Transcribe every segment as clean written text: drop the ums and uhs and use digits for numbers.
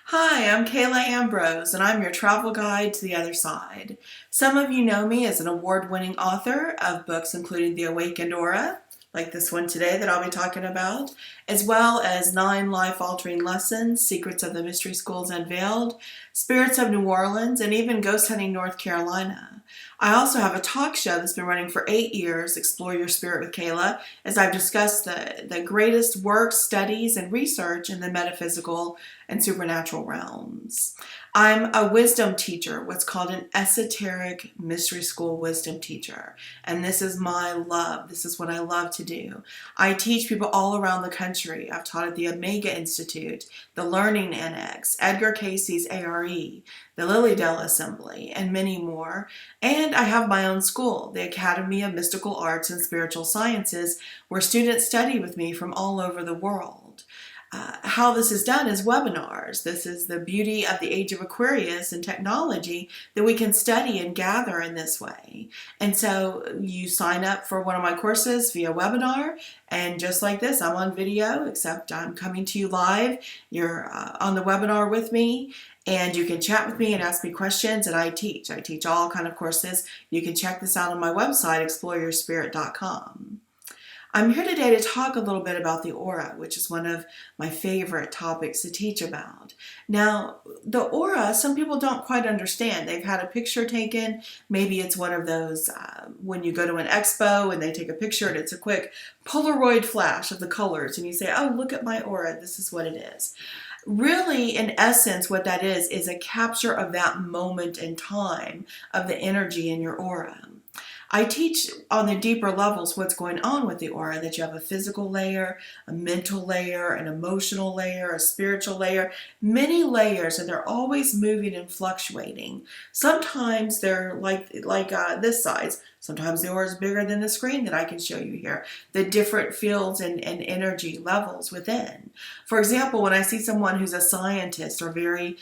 Hi, I'm Kala Ambrose, and I'm your travel guide to the other side. Some of you know me as an award-winning author of books including The Awakened Aura, like this one today that I'll be talking about, as well as 9 Life-Altering Lessons, Secrets of the Mystery Schools Unveiled, Spirits of New Orleans, and even Ghost Hunting North Carolina. I also have a talk show that's been running for 8 years, Explore Your Spirit with Kala, as I've discussed the greatest works, studies, and research in the metaphysical and supernatural realms. I'm a wisdom teacher, what's called an esoteric mystery school wisdom teacher. And this is my love. This is what I love to do. I teach people all around the country. I've taught at the Omega Institute, the Learning Annex, Edgar Cayce's ARE, the Lilydale Assembly, and many more. And I have my own school, the Academy of Mystical Arts and Spiritual Sciences, where students study with me from all over the world. How this is done is webinars. This is the beauty of the age of Aquarius and technology, that we can study and gather in this way. And so you sign up for one of my courses via webinar, and just like this, I'm on video, except I'm coming to you live. You're on the webinar with me, and you can chat with me and ask me questions, and I teach. I teach all kind of courses. You can check this out on my website, exploreyourspirit.com. I'm here today to talk a little bit about the aura, which is one of my favorite topics to teach about. Now, the aura, some people don't quite understand. They've had a picture taken. Maybe it's one of those when you go to an expo and they take a picture and it's a quick Polaroid flash of the colors and you say, oh, look at my aura. This is what it is. Really, in essence, what that is a capture of that moment in time of the energy in your aura. I teach on the deeper levels what's going on with the aura, that you have a physical layer, a mental layer, an emotional layer, a spiritual layer, many layers, and they're always moving and fluctuating. Sometimes they're like this size. Sometimes the aura is bigger than the screen that I can show you here. The different fields and energy levels within. For example, when I see someone who's a scientist or very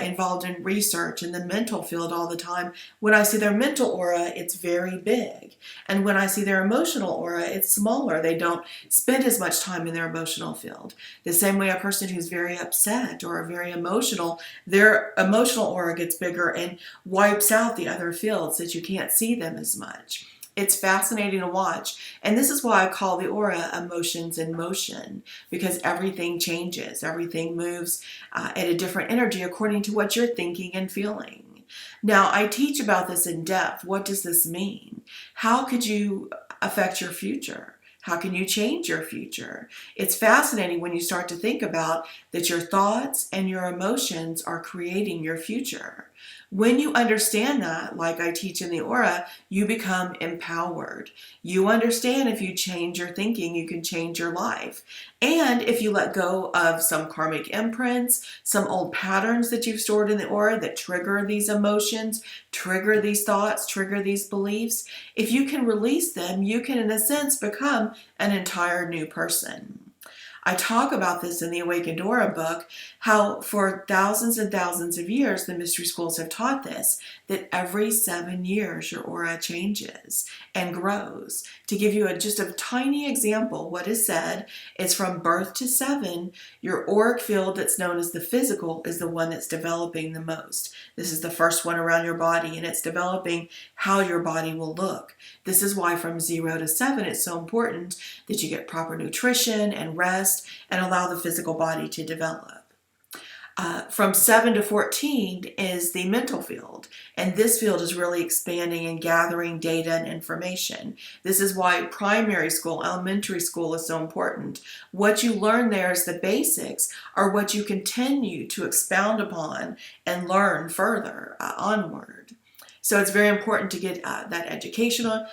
involved in research in the mental field all the time, when I see their mental aura, it's very big. And when I see their emotional aura, it's smaller. They don't spend as much time in their emotional field. The same way a person who's very upset or very emotional, their emotional aura gets bigger and wipes out the other fields that you can't see them as much. It's fascinating to watch. And this is why I call the aura emotions in motion, because everything changes. Everything moves at a different energy according to what you're thinking and feeling. Now, I teach about this in depth. What does this mean? How could you affect your future? How can you change your future? It's fascinating when you start to think about that your thoughts and your emotions are creating your future. When you understand that, like I teach in the aura, you become empowered. You understand if you change your thinking, you can change your life. And if you let go of some karmic imprints, some old patterns that you've stored in the aura that trigger these emotions, trigger these thoughts, trigger these beliefs, if you can release them, you can, in a sense, become an entire new person. I talk about this in the Awakened Aura book, how for thousands and thousands of years the mystery schools have taught this, that every 7 years your aura changes and grows. To give you just a tiny example, what is said is from birth to 7, your auric field that's known as the physical is the one that's developing the most. This is the first one around your body, and it's developing how your body will look. This is why from 0 to 7 it's so important that you get proper nutrition and rest and allow the physical body to develop. From 7 to 14 is the mental field, and this field is really expanding and gathering data and information. This is why primary school, elementary school is so important. What you learn there is the basics are what you continue to expound upon and learn further onward. So it's very important to get that educational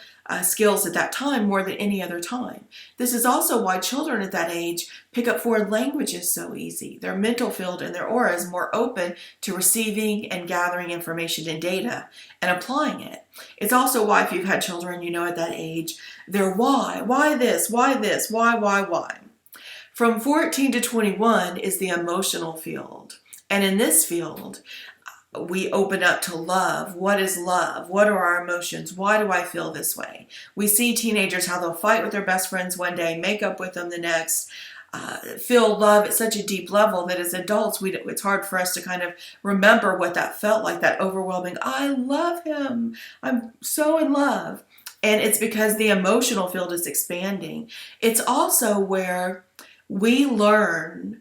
skills at that time more than any other time. This is also why children at that age pick up foreign languages so easy. Their mental field and their aura is more open to receiving and gathering information and data and applying it. It's also why if you've had children, you know at that age, they're why this, why. From 14 to 21 is the emotional field. And in this field, we open up to love. What is love? What are our emotions? Why do I feel this way? We see teenagers, how they'll fight with their best friends one day, make up with them the next, feel love at such a deep level that as adults, it's hard for us to kind of remember what that felt like, that overwhelming, I love him, I'm so in love. And it's because the emotional field is expanding. It's also where we learn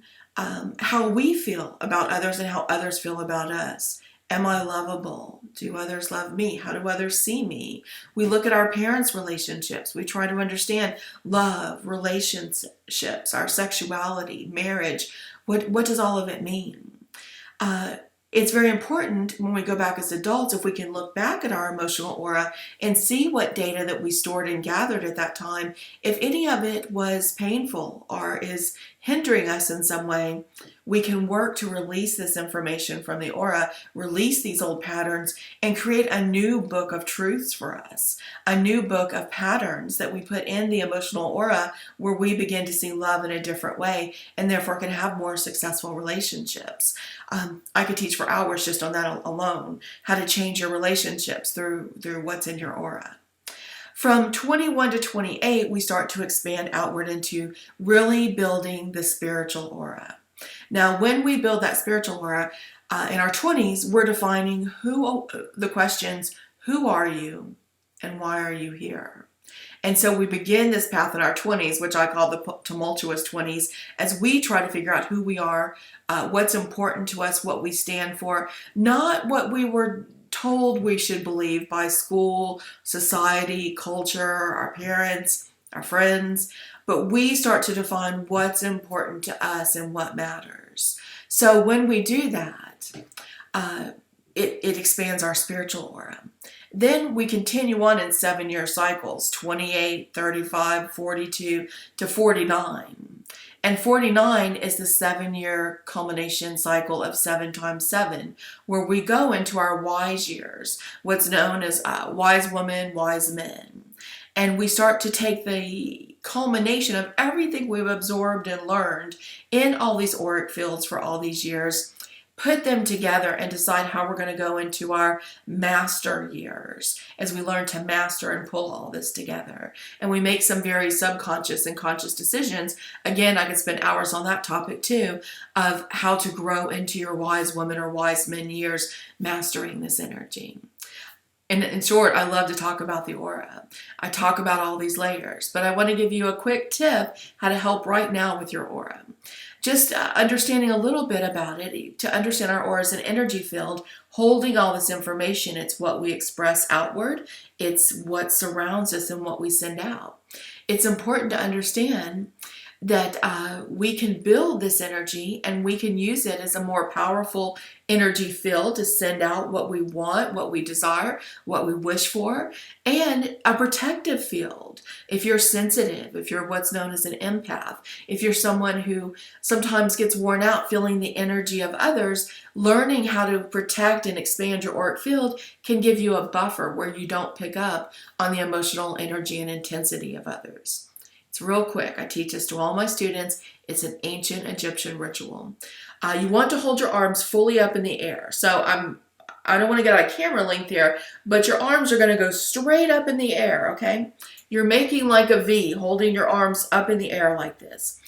how we feel about others and how others feel about us. Am I lovable? Do others love me? How do others see me? We look at our parents' relationships. We try to understand love, relationships, our sexuality, marriage. What does all of it mean? It's very important when we go back as adults, if we can look back at our emotional aura and see what data that we stored and gathered at that time, if any of it was painful or is hindering us in some way, we can work to release this information from the aura, release these old patterns, and create a new book of truths for us, a new book of patterns that we put in the emotional aura where we begin to see love in a different way and therefore can have more successful relationships. I could teach for hours just on that alone, how to change your relationships through what's in your aura. From 21 to 28, we start to expand outward into really building the spiritual aura. Now, when we build that spiritual aura in our 20s, we're defining the questions, who are you and why are you here? And so we begin this path in our 20s, which I call the tumultuous 20s, as we try to figure out who we are, what's important to us, what we stand for, not what we were told we should believe by school, society, culture, our parents, our friends, but we start to define what's important to us and what matters. So when we do that, it expands our spiritual aura. Then we continue on in 7-year cycles, 28, 35, 42 to 49. And 49 is the 7-year culmination cycle of 7 times 7, where we go into our wise years, what's known as wise woman, wise men. And we start to take the culmination of everything we've absorbed and learned in all these auric fields for all these years, put them together and decide how we're going to go into our master years as we learn to master and pull all this together. And we make some very subconscious and conscious decisions. Again, I could spend hours on that topic too, of how to grow into your wise woman or wise men years, mastering this energy. And in short, I love to talk about the aura. I talk about all these layers, but I want to give you a quick tip how to help right now with your aura. Just understanding a little bit about it, to understand our aura as an energy field, holding all this information. It's what we express outward. It's what surrounds us and what we send out. It's important to understand that we can build this energy and we can use it as a more powerful energy field to send out what we want, what we desire, what we wish for, and a protective field. If you're sensitive, if you're what's known as an empath, if you're someone who sometimes gets worn out feeling the energy of others, learning how to protect and expand your auric field can give you a buffer where you don't pick up on the emotional energy and intensity of others. It's real quick. I teach this to all my students. It's an ancient Egyptian ritual. You want to hold your arms fully up in the air. So I don't want to get out of camera length here, but your arms are going to go straight up in the air, okay? You're making like a V, holding your arms up in the air like this.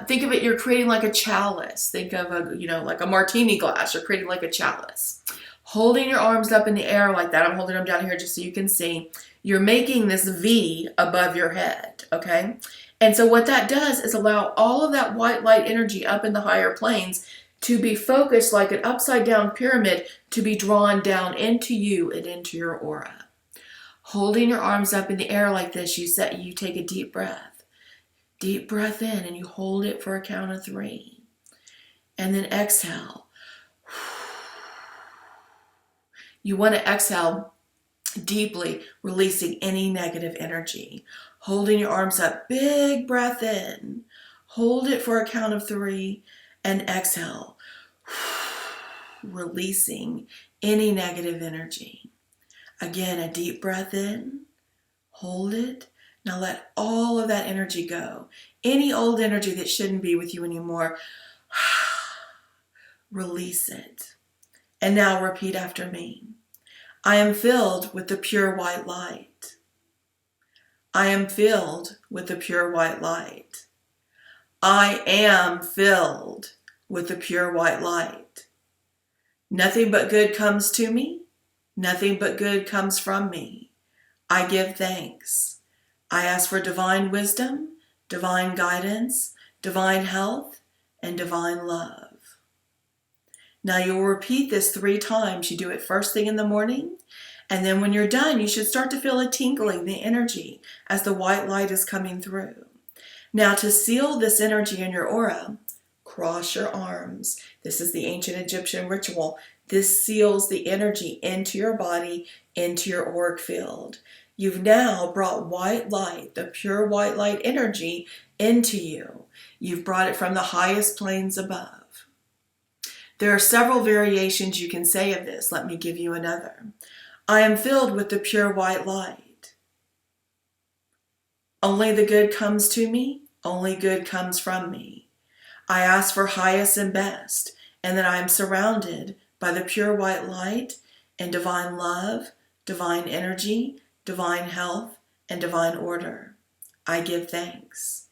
Think of it, you're creating like a chalice. Think of like a martini glass. You're creating like a chalice. Holding your arms up in the air like that. I'm holding them down here just so you can see. You're making this V above your head, okay? And so what that does is allow all of that white light energy up in the higher planes to be focused like an upside down pyramid to be drawn down into you and into your aura. Holding your arms up in the air like this, you take a deep breath. Deep breath in and you hold it for a count of 3. And then exhale. You want to exhale deeply, releasing any negative energy. Holding your arms up, big breath in. Hold it for a count of 3 and exhale. Releasing any negative energy. Again, a deep breath in. Hold it. Now let all of that energy go. Any old energy that shouldn't be with you anymore, release it. And now repeat after me. I am filled with the pure white light. I am filled with the pure white light. I am filled with the pure white light. Nothing but good comes to me. Nothing but good comes from me. I give thanks. I ask for divine wisdom, divine guidance, divine health, and divine love. Now you'll repeat this 3 times. You do it first thing in the morning, and then when you're done, you should start to feel a tingling, the energy, as the white light is coming through. Now to seal this energy in your aura, cross your arms. This is the ancient Egyptian ritual. This seals the energy into your body, into your auric field. You've now brought white light, the pure white light energy, into you. You've brought it from the highest planes above. There are several variations you can say of this. Let me give you another. I am filled with the pure white light. Only the good comes to me. Only good comes from me. I ask for highest and best, and that I am surrounded by the pure white light and divine love, divine energy, divine health, and divine order. I give thanks.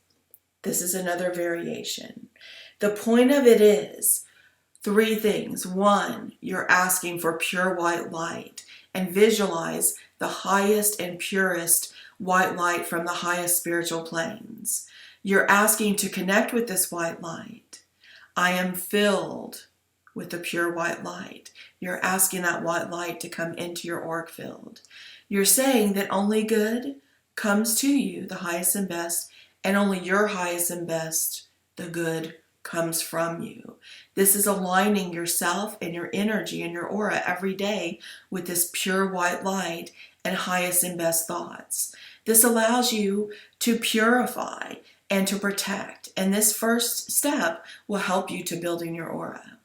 This is another variation. The point of it is 3 things. 1, you're asking for pure white light, and visualize the highest and purest white light from the highest spiritual planes. You're asking to connect with this white light. I am filled with the pure white light. You're asking that white light to come into your auric field. You're saying that only good comes to you, the highest and best, and only your highest and best, the good, comes from you. This is aligning yourself and your energy and your aura every day with this pure white light and highest and best thoughts. This allows you to purify and to protect, and this first step will help you to building your aura.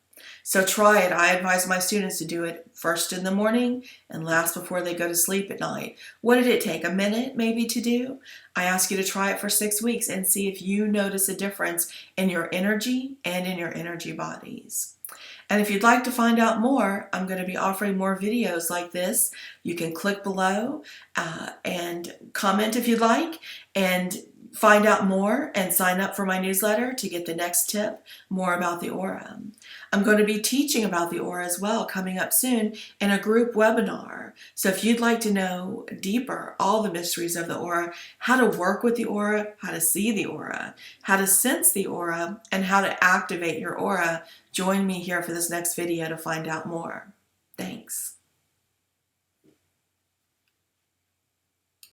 So try it. I advise my students to do it first in the morning and last before they go to sleep at night. What did it take? A minute maybe to do? I ask you to try it for 6 weeks and see if you notice a difference in your energy and in your energy bodies. And if you'd like to find out more, I'm going to be offering more videos like this. You can click below and comment if you'd like, and find out more and sign up for my newsletter to get the next tip, more about the aura. I'm going to be teaching about the aura as well coming up soon in a group webinar. So if you'd like to know deeper all the mysteries of the aura, how to work with the aura, how to see the aura, how to sense the aura, and how to activate your aura, join me here for this next video to find out more. Thanks.